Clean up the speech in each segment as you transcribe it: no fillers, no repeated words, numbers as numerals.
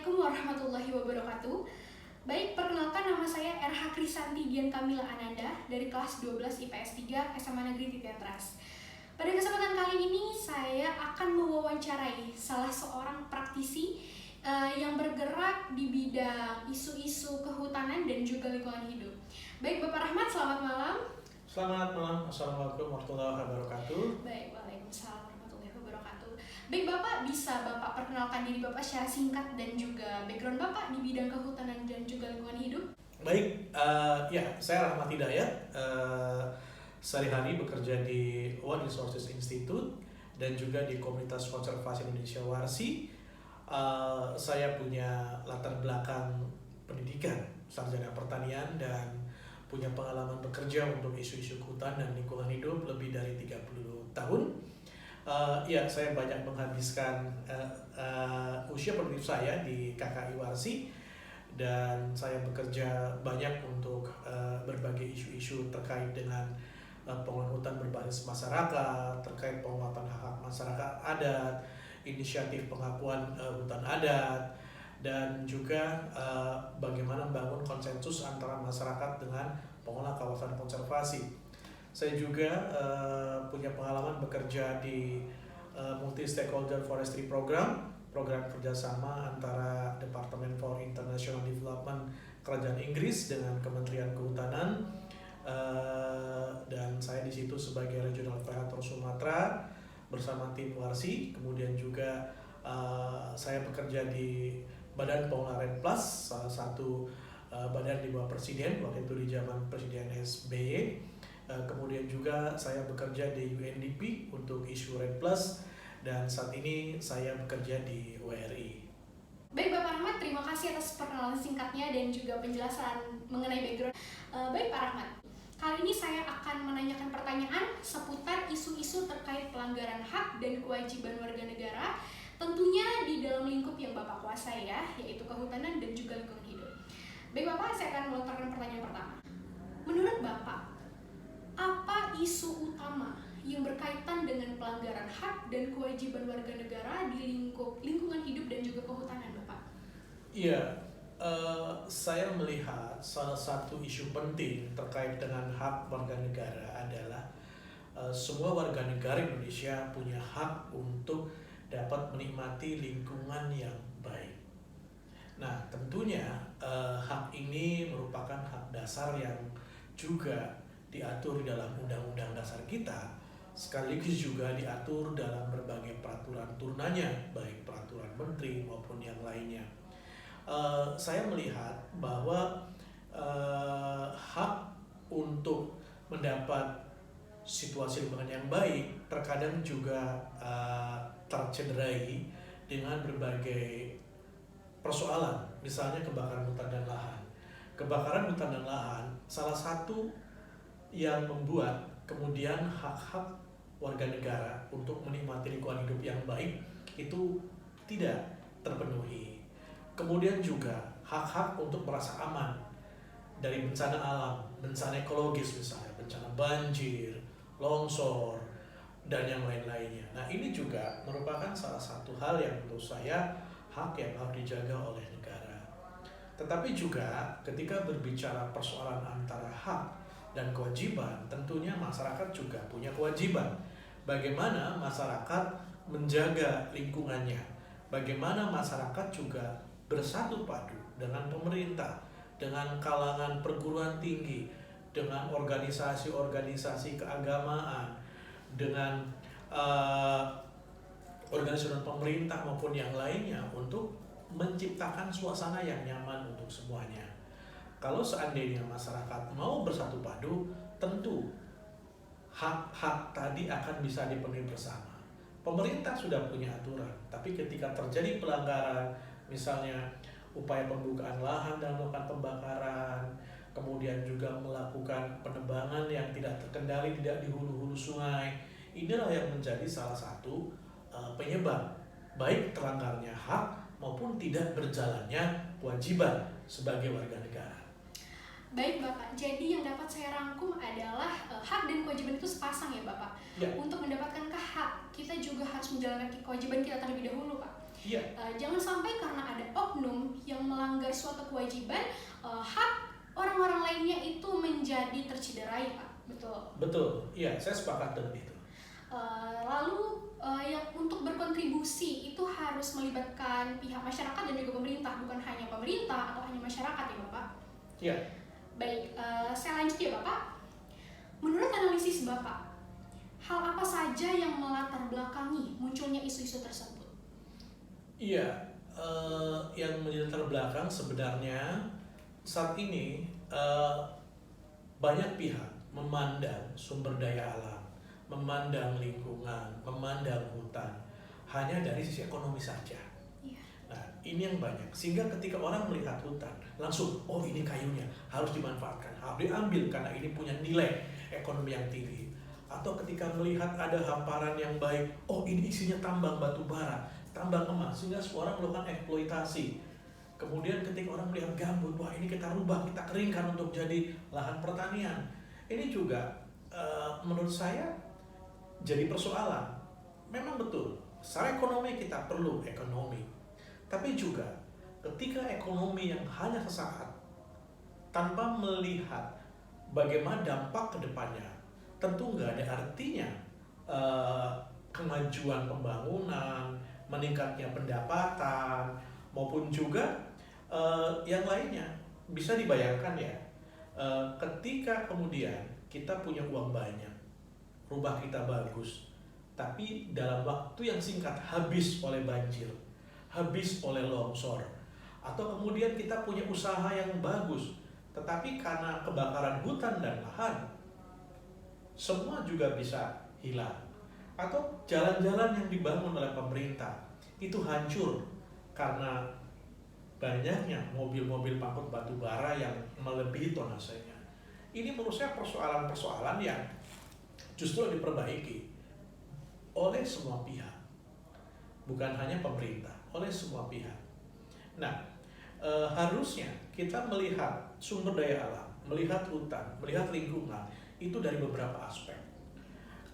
Assalamualaikum warahmatullahi wabarakatuh. Baik, perkenalkan nama saya RH Krisanti Dian Kamila Ananda dari kelas 12 IPS 3 SMA Negeri Titiatras. Pada kesempatan kali ini saya akan mewawancarai salah seorang praktisi yang bergerak di bidang isu-isu kehutanan dan juga lingkungan hidup. Baik, Bapak Rahmat, selamat malam. Selamat malam, Assalamualaikum warahmatullahi wabarakatuh. Baik, waalaikumsalam warahmatullahi wabarakatuh. Baik, Bapak, bisa Bapak perkenalkan diri Bapak secara singkat dan juga background Bapak di bidang kehutanan dan juga lingkungan hidup? Baik, saya Rahmat Hidayat, sehari-hari bekerja di World Resources Institute dan juga di Komunitas Konservasi Indonesia WARSI. Saya punya latar belakang pendidikan, sarjana pertanian, dan punya pengalaman bekerja untuk isu-isu kehutanan dan lingkungan hidup lebih dari 30 tahun. Saya banyak menghabiskan usia produktif saya di KKI WARSI, dan saya bekerja banyak untuk berbagai isu-isu terkait dengan pengelolaan hutan berbasis masyarakat, terkait penguatan hak-hak masyarakat adat, inisiatif pengakuan hutan adat, dan juga bagaimana membangun konsensus antara masyarakat dengan pengelola kawasan konservasi. Saya juga punya pengalaman bekerja di Multi Stakeholder Forestry Program kerjasama antara Departemen for International Development Kerajaan Inggris dengan Kementerian Kehutanan, dan saya di situ sebagai Regional Operator Sumatera bersama tim WARSI. Kemudian juga saya bekerja di Badan Pengelola REDD+, salah satu badan di bawah Presiden waktu itu di zaman Presiden SBY. Kemudian juga saya bekerja di UNDP untuk isu REDD+, dan saat ini saya bekerja di WRI. Baik, Bapak Rahmat, terima kasih atas perkenalan singkatnya dan juga penjelasan mengenai background. Baik, Pak Rahmat, kali ini saya akan menanyakan pertanyaan seputar isu-isu terkait pelanggaran hak dan kewajiban warga negara, tentunya di dalam lingkup yang Bapak kuasai ya, yaitu kehutanan dan juga lingkungan hidup. Baik, Bapak, saya akan melontarkan pertanyaan pertama. Menurut Bapak, apa isu utama yang berkaitan dengan pelanggaran hak dan kewajiban warga negara di lingkungan hidup dan juga kehutanan, Bapak? Iya, saya melihat salah satu isu penting terkait dengan hak warga negara adalah semua warga negara Indonesia punya hak untuk dapat menikmati lingkungan yang baik. Nah, tentunya hak ini merupakan hak dasar yang juga diatur di dalam Undang-Undang Dasar kita, sekaligus juga diatur dalam berbagai peraturan turunannya, baik peraturan menteri maupun yang lainnya. Saya melihat bahwa hak untuk mendapat situasi lingkungan yang baik terkadang juga tercederai dengan berbagai persoalan, misalnya kebakaran hutan dan lahan. Kebakaran hutan dan lahan salah satu yang membuat kemudian hak-hak warga negara untuk menikmati lingkungan hidup yang baik itu tidak terpenuhi. Kemudian juga hak-hak untuk merasa aman dari bencana alam, bencana ekologis misalnya, bencana banjir, longsor, dan yang lain-lainnya. Nah, ini juga merupakan salah satu hal yang menurut saya hak yang harus dijaga oleh negara. Tetapi juga ketika berbicara persoalan antara hak dan kewajiban, tentunya masyarakat juga punya kewajiban. Bagaimana masyarakat menjaga lingkungannya, bagaimana masyarakat juga bersatu padu dengan pemerintah, dengan kalangan perguruan tinggi, dengan organisasi-organisasi keagamaan, dengan organisasi pemerintah maupun yang lainnya untuk menciptakan suasana yang nyaman untuk semuanya. Kalau seandainya masyarakat mau bersatu padu, tentu hak-hak tadi akan bisa dipenuhi bersama. Pemerintah sudah punya aturan, tapi ketika terjadi pelanggaran, misalnya upaya pembukaan lahan dan melakukan pembakaran, kemudian juga melakukan penebangan yang tidak terkendali, tidak di hulu-hulu sungai, inilah yang menjadi salah satu penyebab baik terlanggarnya hak maupun tidak berjalannya kewajiban sebagai warga negara. Baik, Bapak, jadi yang dapat saya rangkum adalah hak dan kewajiban itu sepasang ya, Bapak? Ya. Untuk mendapatkan hak, kita juga harus menjalankan kewajiban kita terlebih dahulu, Pak. Iya. Jangan sampai karena ada oknum melanggar suatu kewajiban, hak orang-orang lainnya itu menjadi tercederai, Pak. Betul? Betul, iya, saya sepakat dengan itu. Lalu yang untuk berkontribusi itu harus melibatkan pihak masyarakat dan juga pemerintah, bukan hanya pemerintah atau hanya masyarakat ya Bapak? Iya. Baik, saya lanjut ya Bapak. Menurut analisis Bapak, hal apa saja yang melatar belakangi munculnya isu-isu tersebut? Iya, yang menjadi latar belakang sebenarnya saat ini banyak pihak memandang sumber daya alam, memandang lingkungan, memandang hutan hanya dari sisi ekonomi saja. Iya. Nah, ini yang banyak. Sehingga ketika orang melihat hutan, langsung, oh ini kayunya, harus dimanfaatkan, harus diambil karena ini punya nilai ekonomi yang tinggi. Atau ketika melihat ada hamparan yang baik, oh ini isinya tambang batu bara, tambang emas, sehingga semua orang melakukan eksploitasi. Kemudian ketika orang melihat gambut, wah ini kita rubah, kita keringkan untuk jadi lahan pertanian. Ini juga menurut saya jadi persoalan. Memang betul, secara ekonomi kita perlu ekonomi. Tapi juga ketika ekonomi yang hanya sesaat, tanpa melihat bagaimana dampak ke depannya, tentu nggak ada artinya kemajuan pembangunan, meningkatnya pendapatan, maupun juga yang lainnya. Bisa dibayangkan ya, ketika kemudian kita punya uang banyak, rumah kita bagus, tapi dalam waktu yang singkat habis oleh banjir, habis oleh longsor, atau kemudian kita punya usaha yang bagus, tetapi karena kebakaran hutan dan lahan, semua juga bisa hilang. Atau jalan-jalan yang dibangun oleh pemerintah itu hancur karena banyaknya mobil-mobil pangkut batu bara yang melebihi tonasenya. Ini menurut saya persoalan-persoalan yang justru diperbaiki oleh semua pihak, bukan hanya pemerintah, oleh semua pihak. Nah, harusnya kita melihat sumber daya alam, melihat hutan, melihat lingkungan itu dari beberapa aspek.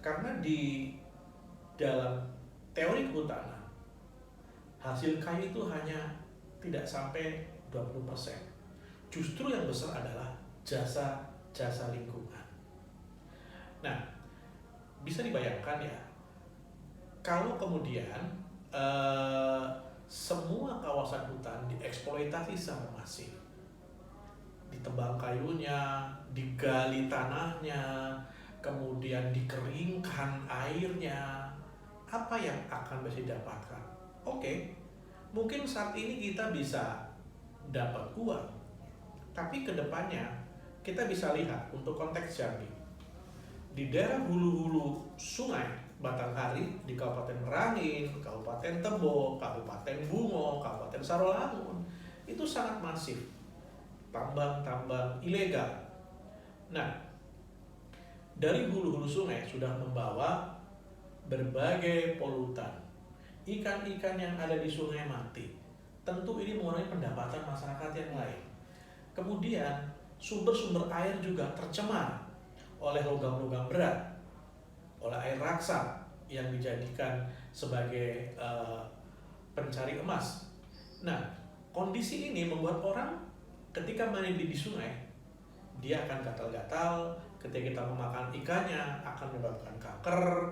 Karena di dalam teori kehutanan, hasil kayu itu hanya tidak sampai 20%. Justru yang besar adalah jasa lingkungan. Nah, bisa dibayangkan ya, kalau kemudian semua kawasan hutan dieksploitasi secara masif, ditebang kayunya, digali tanahnya, kemudian dikeringkan airnya, apa yang akan bisa didapatkan? Oke, mungkin saat ini kita bisa dapat uang, tapi kedepannya kita bisa lihat untuk konteks Jambi, di daerah hulu-hulu sungai Batanghari, di Kabupaten Merangin, Kabupaten Tebo, Kabupaten Bungo, Kabupaten Sarolangun, itu sangat masif tambang-tambang ilegal. Nah, dari hulu-hulu sungai sudah membawa berbagai polutan. Ikan-ikan yang ada di sungai mati. Tentu ini mengurangi pendapatan masyarakat yang lain. Kemudian sumber-sumber air juga tercemar oleh logam-logam berat, oleh air raksa yang dijadikan sebagai pencari emas. Nah, kondisi ini membuat orang ketika mandi di sungai, dia akan gatal-gatal. Ketika kita memakan ikannya akan menyebabkan kanker.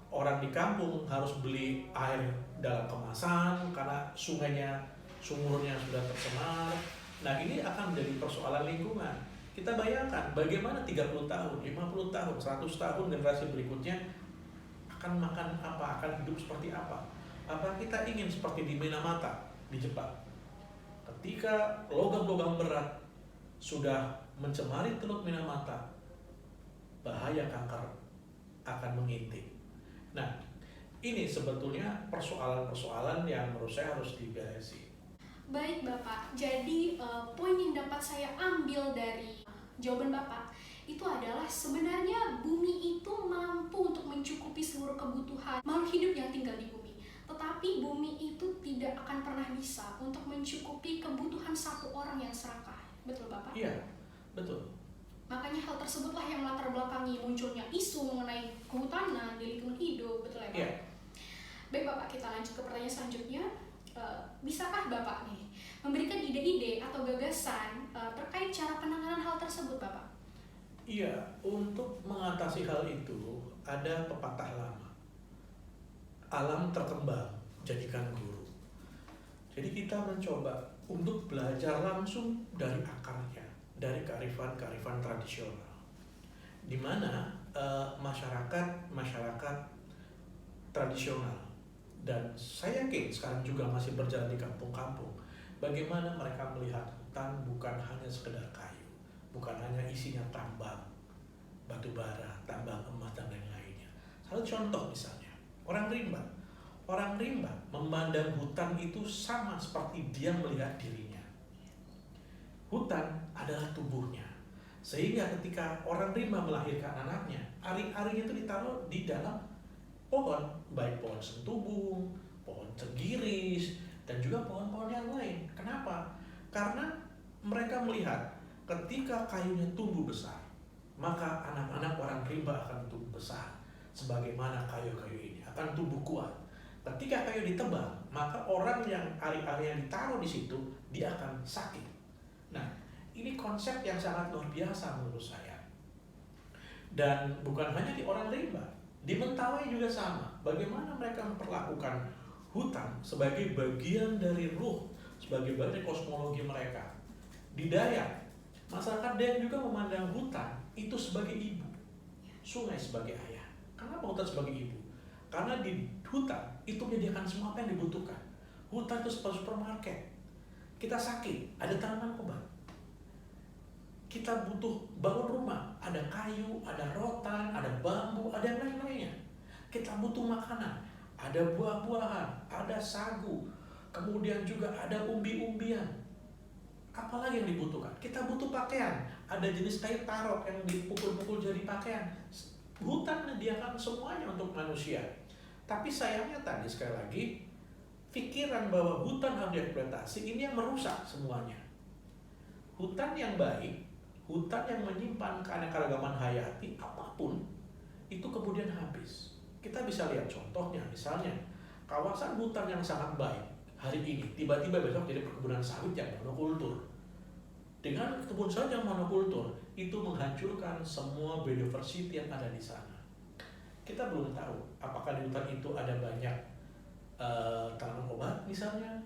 Orang di kampung harus beli air dalam kemasan karena sumurnya sudah tercemar. Nah, ini akan menjadi persoalan lingkungan. Kita bayangkan bagaimana 30 tahun, 50 tahun, 100 tahun generasi berikutnya akan makan apa, akan hidup seperti apa. Apa kita ingin seperti di Minamata di Jepang? Ketika logam-logam berat sudah mencemari Teluk Minamata, bahaya kanker akan mengintip. Nah, ini sebetulnya persoalan-persoalan yang menurut saya harus diberesi. Baik Bapak, jadi poin yang dapat saya ambil dari jawaban Bapak itu adalah sebenarnya bumi itu mampu untuk mencukupi seluruh kebutuhan makhluk hidup yang tinggal di bumi. Tetapi bumi itu tidak akan pernah bisa untuk mencukupi kebutuhan satu orang yang serakah. Betul Bapak? Iya, betul. Makanya hal tersebutlah yang melatar belakangi munculnya isu mengenai kehutanan di lingkungan hidup, betul ya Pak? Iya. Baik Bapak, kita lanjut ke pertanyaan selanjutnya. Bisakah Bapak nih memberikan ide-ide atau gagasan terkait cara penanganan hal tersebut, Bapak? Iya, untuk mengatasi hal itu ada pepatah lama. Alam terkembang, jadikan guru. Jadi kita mencoba untuk belajar langsung dari akarnya, dari kearifan-kearifan tradisional. Di mana masyarakat tradisional, dan saya yakin sekarang juga masih berjalan di kampung-kampung, bagaimana mereka melihat hutan bukan hanya sekedar kayu, bukan hanya isinya tambang, batu bara, tambang emas, dan lain-lainnya. Satu contoh misalnya, orang rimba. Orang rimba memandang hutan itu sama seperti dia melihat dirinya. Hutan adalah tubuhnya. Sehingga ketika orang rimba melahirkan anaknya, ari-arinya itu ditaruh di dalam pohon, baik pohon sentubung, pohon cegiris, dan juga pohon-pohon yang lain. Kenapa? Karena mereka melihat ketika kayunya tumbuh besar, maka anak-anak orang rimba akan tumbuh besar. Sebagaimana kayu-kayu ini akan tumbuh kuat. Ketika kayu ditebang, maka orang yang ari-ari yang ditaruh di situ, dia akan sakit. Nah, ini konsep yang sangat luar biasa menurut saya. Dan bukan hanya di orang rimba, di Mentawai juga sama. Bagaimana mereka memperlakukan hutan sebagai bagian dari ruh, sebagai bagian dari kosmologi mereka. Di Dayak, masyarakat Dayak juga memandang hutan itu sebagai ibu, sungai sebagai ayah. Kenapa hutan sebagai ibu? Karena di hutan itu menyediakan semua apa yang dibutuhkan. Hutan itu seperti supermarket. Kita sakit, ada tanaman obat. Kita butuh bangun rumah, ada kayu, ada rotan, ada bambu, ada yang lain-lainnya. Kita butuh makanan, ada buah-buahan, ada sagu, kemudian juga ada umbi-umbian. Apalagi yang dibutuhkan? Kita butuh pakaian, ada jenis kain tarok yang dipukul-pukul jadi pakaian. Hutan menyediakan semuanya untuk manusia. Tapi sayangnya tadi sekali lagi, pikiran bahwa hutan harus dieksploitasi ini yang merusak semuanya. Hutan yang baik, hutan yang menyimpan keanekaragaman hayati apapun, itu kemudian habis. Kita bisa lihat contohnya, misalnya kawasan hutan yang sangat baik hari ini, tiba-tiba besok jadi perkebunan sawit yang monokultur. Dengan kebun sawit yang monokultur, itu menghancurkan semua biodiversity yang ada di sana. Kita belum tahu apakah di hutan itu ada banyak tanaman obat misalnya.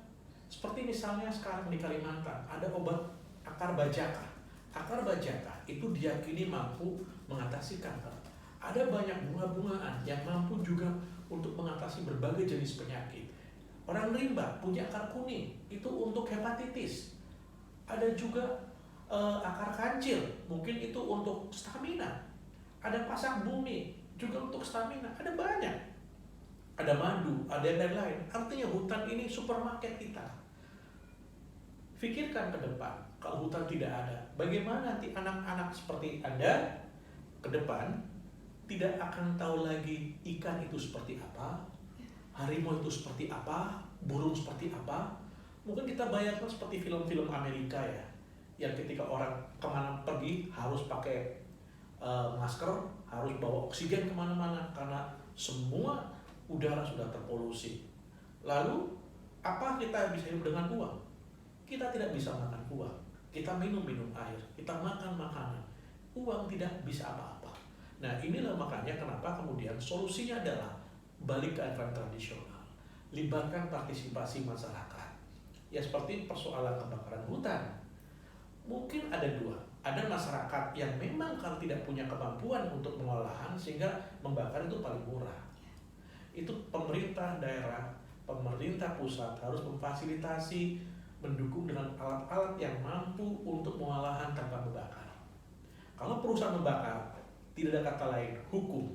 Seperti misalnya sekarang di Kalimantan, ada obat akar bajaka. Akar bajaka itu diyakini mampu mengatasi kanker. Ada banyak bunga-bungaan yang mampu juga untuk mengatasi berbagai jenis penyakit. Orang rimba punya akar kuning, itu untuk hepatitis. Ada juga akar kancil, mungkin itu untuk stamina. Ada pasak bumi, juga untuk stamina. Ada banyak. Ada madu, ada yang lain-lain. Artinya hutan ini supermarket kita. Pikirkan ke depan, kalau hutan tidak ada, bagaimana nanti anak-anak seperti Anda ke depan tidak akan tahu lagi ikan itu seperti apa, harimau itu seperti apa, burung seperti apa. Mungkin kita bayangkan seperti film-film Amerika ya, yang ketika orang kemana pergi harus pakai masker, harus bawa oksigen kemana-mana karena semua udara sudah terpolusi. Lalu apa kita bisa hidup dengan uang? Kita tidak bisa makan uang, kita minum air, kita makan makanan. Uang tidak bisa apa-apa. Nah, inilah makanya kenapa kemudian solusinya adalah balik ke arifan tradisional, libatkan partisipasi masyarakat. Ya seperti persoalan kebakaran hutan, mungkin ada dua. Ada masyarakat yang memang kalau tidak punya kemampuan untuk pengolahan sehingga membakar itu paling murah. Itu pemerintah daerah, pemerintah pusat harus memfasilitasi, mendukung dengan alat-alat yang mampu untuk pengolahan tanpa membakar. Kalau perusahaan membakar, tidak ada kata lain, hukum.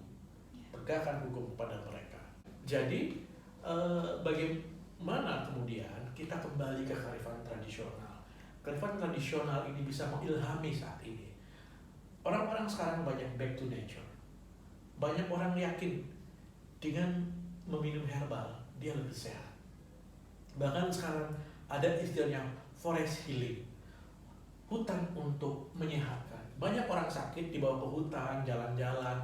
Tegakkan hukum kepada mereka. Jadi, bagaimana kemudian kita kembali ke kearifan tradisional? Kearifan tradisional ini bisa mengilhami saat ini. Orang-orang sekarang banyak back to nature. Banyak orang yakin dengan meminum herbal, dia lebih sehat. Bahkan sekarang ada istilahnya forest healing, hutan untuk menyehatkan. Banyak orang sakit dibawa ke hutan, jalan-jalan,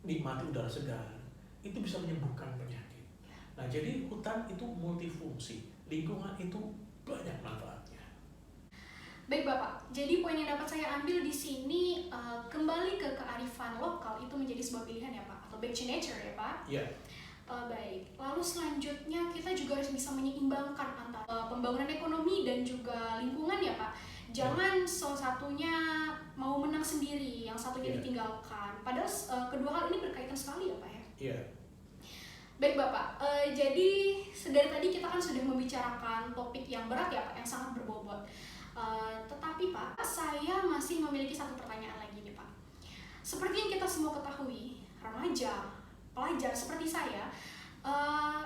nikmati udara segar, itu bisa menyembuhkan penyakit. Nah, jadi hutan itu multifungsi, lingkungan itu banyak manfaatnya. Baik Bapak, jadi poin yang dapat saya ambil di sini kembali ke kearifan lokal itu menjadi sebuah pilihan ya Pak, atau back to nature ya Pak. Iya. Baik, lalu selanjutnya kita juga harus bisa menyeimbangkan antara pembangunan ekonomi dan juga lingkungan ya Pak. Jangan salah satunya mau menang sendiri, yang satunya ditinggalkan. Padahal kedua hal ini berkaitan sekali ya Pak ya. Iya. Baik Bapak, jadi dari tadi kita kan sudah membicarakan topik yang berat ya Pak, yang sangat berbobot. Tetapi Pak, saya masih memiliki satu pertanyaan lagi nih Pak. Seperti yang kita semua ketahui, remaja, pelajar seperti saya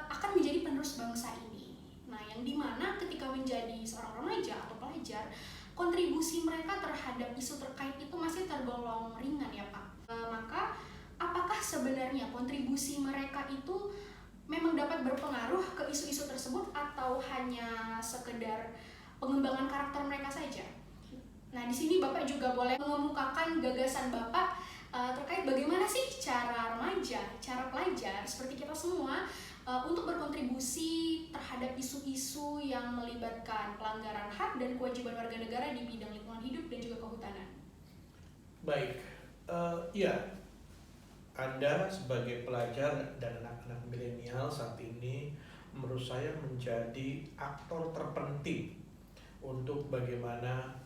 akan menjadi penerus bangsa ini. Nah, yang dimana ketika menjadi seorang remaja atau pelajar, kontribusi mereka terhadap isu terkait itu masih tergolong ringan ya Pak. Maka apakah sebenarnya kontribusi mereka itu memang dapat berpengaruh ke isu-isu tersebut atau hanya sekedar pengembangan karakter mereka saja? Nah, di sini Bapak juga boleh mengemukakan gagasan Bapak terkait bagaimana sih cara remaja, cara pelajar seperti kita semua untuk berkontribusi terhadap isu-isu yang melibatkan pelanggaran hak dan kewajiban warga negara di bidang lingkungan hidup dan juga kehutanan. Baik, ya, Anda sebagai pelajar dan anak-anak milenial saat ini menurut saya menjadi aktor terpenting untuk bagaimana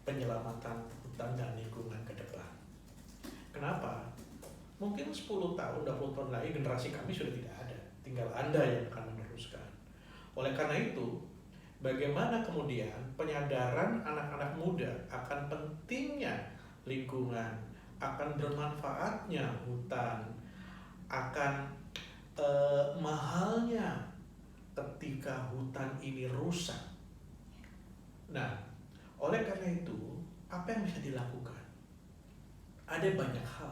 penyelamatan hutan dan lingkungan ke depan. Kenapa? Mungkin 10 tahun, 20 tahun lagi generasi kami sudah tidak ada. Tinggal Anda yang akan meneruskan. Oleh karena itu, bagaimana kemudian penyadaran anak-anak muda akan pentingnya lingkungan, akan bermanfaatnya hutan, akan mahalnya ketika hutan ini rusak. Nah, oleh karena itu, apa yang bisa dilakukan? Ada banyak hal.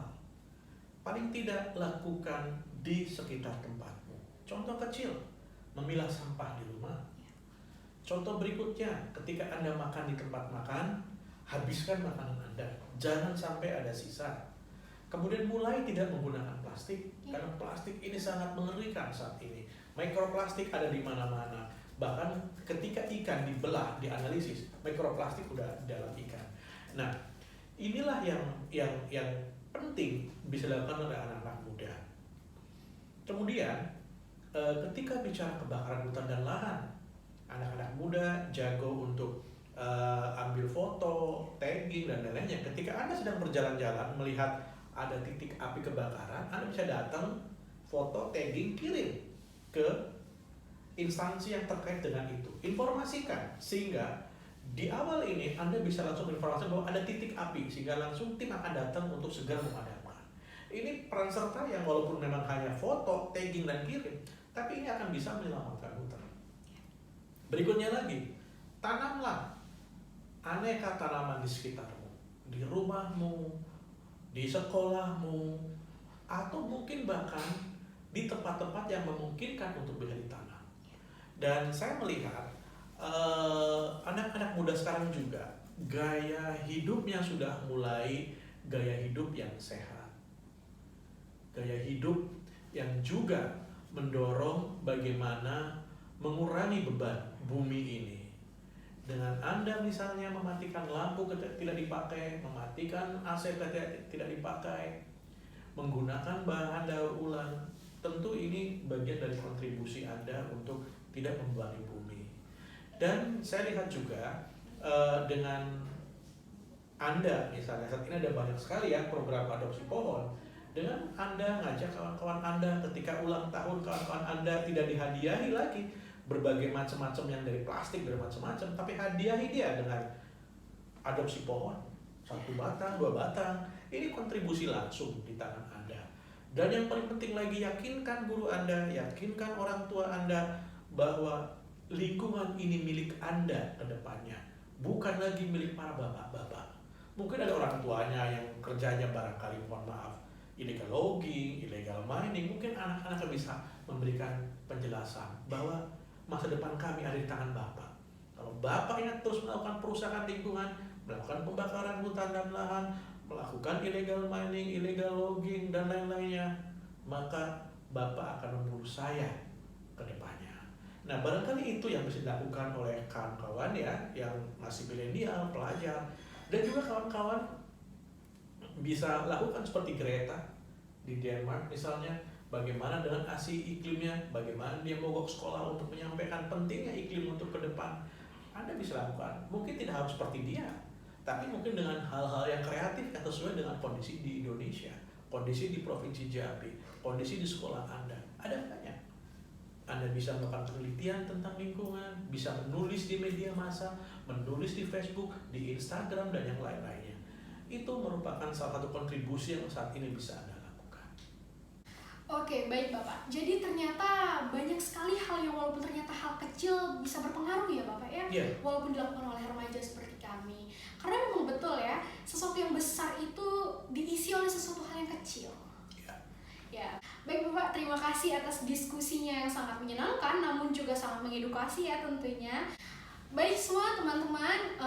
Paling tidak lakukan di sekitar tempatmu. Contoh kecil, memilah sampah di rumah. Contoh berikutnya, ketika Anda makan di tempat makan, habiskan makanan Anda. Jangan sampai ada sisa. Kemudian mulai tidak menggunakan plastik, karena plastik ini sangat mengerikan saat ini. Mikroplastik ada di mana-mana. Bahkan ketika ikan dibelah, dianalisis, mikroplastik udah dalam ikan. Nah, inilah yang penting bisa dilakukan oleh anak-anak muda. Kemudian, ketika bicara kebakaran hutan dan lahan, anak-anak muda jago untuk ambil foto, tagging, dan lain-lainnya. Ketika Anda sedang berjalan-jalan melihat ada titik api kebakaran, Anda bisa datang, foto, tagging, kirim ke instansi yang terkait dengan itu. Informasikan, sehingga di awal ini Anda bisa langsung informasi bahwa ada titik api, sehingga langsung tim akan datang untuk segera memadamkan. Ini peran serta yang walaupun memang hanya foto, tagging, dan kirim, tapi ini akan bisa menyelamatkan hutan. Berikutnya lagi, tanamlah aneka tanaman di sekitarmu, di rumahmu, di sekolahmu, atau mungkin bahkan di tempat-tempat yang memungkinkan untuk bisa ditanam. Dan saya melihat anak-anak muda sekarang juga gaya hidupnya sudah mulai gaya hidup yang sehat, gaya hidup yang juga mendorong bagaimana mengurangi beban bumi ini. Dengan Anda misalnya mematikan lampu ketika tidak dipakai, mematikan AC ketika tidak dipakai, menggunakan bahan daur ulang, tentu ini bagian dari kontribusi Anda untuk tidak membebani bumi. Dan saya lihat juga dengan Anda misalnya, saat ini ada banyak sekali ya program adopsi pohon. Dengan Anda ngajak kawan-kawan Anda ketika ulang tahun, kawan-kawan Anda tidak dihadiahi lagi berbagai macam-macam yang dari plastik, dari macam-macam, tapi hadiahi dia dengan adopsi pohon, 1 batang, 2 batang. Ini kontribusi langsung di tangan Anda. Dan yang paling penting lagi, yakinkan guru Anda, yakinkan orang tua Anda bahwa lingkungan ini milik Anda ke depannya, bukan lagi milik para bapak-bapak. Mungkin ada orang tuanya yang kerjanya barangkali, mohon maaf, illegal logging, illegal mining. Mungkin anak-anak bisa memberikan penjelasan bahwa masa depan kami ada di tangan Bapak. Kalau Bapak ini terus melakukan perusakan lingkungan, melakukan pembakaran hutan dan lahan, melakukan illegal mining, illegal logging, dan lain-lainnya, maka Bapak akan membunuh saya ke depannya. Nah, barangkali itu yang bisa dilakukan oleh kawan-kawan ya, yang masih milenial, pelajar, dan juga kawan-kawan bisa lakukan seperti Greta di Denmark misalnya, bagaimana dengan ASI iklimnya, bagaimana dia mogok sekolah untuk menyampaikan pentingnya iklim untuk ke depan. Anda bisa lakukan, mungkin tidak harus seperti dia, tapi mungkin dengan hal-hal yang kreatif yang sesuai dengan kondisi di Indonesia, kondisi di Provinsi Jambi, kondisi di sekolah Anda. Ada banyak. Anda bisa melakukan penelitian tentang lingkungan, bisa menulis di media massa, menulis di Facebook, di Instagram, dan yang lain-lainnya. Itu merupakan salah satu kontribusi yang saat ini bisa Anda lakukan. Oke, baik Bapak. Jadi ternyata banyak sekali hal yang walaupun ternyata hal kecil bisa berpengaruh ya Bapak ya, walaupun dilakukan oleh remaja seperti kami. Karena memang betul ya, sesuatu yang besar itu diisi oleh sesuatu hal yang kecil. Ya, baik Bapak, terima kasih atas diskusinya yang sangat menyenangkan, namun juga sangat mengedukasi ya tentunya. Baik semua teman-teman,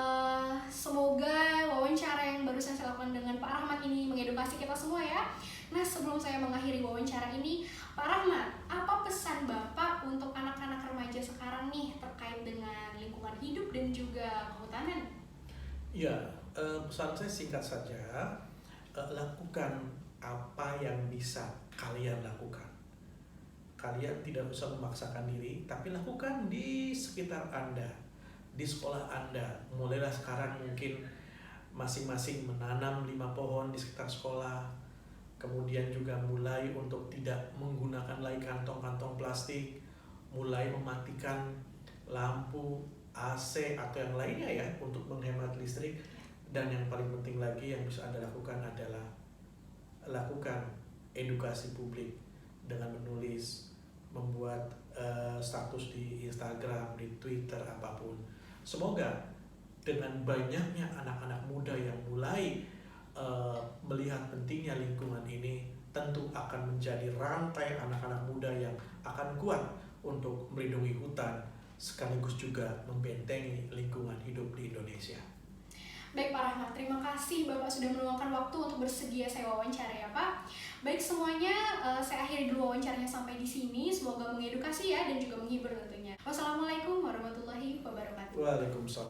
semoga wawancara yang barusan saya lakukan dengan Pak Rahmat ini mengedukasi kita semua ya. Nah, sebelum saya mengakhiri wawancara ini, Pak Rahmat, apa pesan Bapak untuk anak-anak remaja sekarang nih terkait dengan lingkungan hidup dan juga kehutanan? Ya, pesan saya singkat saja, lakukan apa yang bisa kalian lakukan. Kalian tidak usah memaksakan diri, tapi lakukan di sekitar Anda, di sekolah Anda. Mulailah sekarang mungkin masing-masing menanam 5 pohon di sekitar sekolah, kemudian juga mulai untuk tidak menggunakan lagi kantong-kantong plastik, mulai mematikan lampu, AC atau yang lainnya ya untuk menghemat listrik. Dan yang paling penting lagi yang bisa Anda lakukan adalah lakukan edukasi publik dengan menulis, membuat status di Instagram, di Twitter, apapun. Semoga dengan banyaknya anak-anak muda yang mulai melihat pentingnya lingkungan ini, tentu akan menjadi rantai anak-anak muda yang akan kuat untuk melindungi hutan, sekaligus juga membentengi lingkungan hidup di Indonesia. Baik Pak Rahmat, terima kasih Bapak sudah meluangkan waktu untuk bersedia saya wawancara ya Pak. Baik semuanya, saya akhiri dulu wawancaranya sampai di sini. Semoga mengedukasi ya dan juga menghibur tentunya. Wassalamualaikum warahmatullahi wabarakatuh. Waalaikumsalam.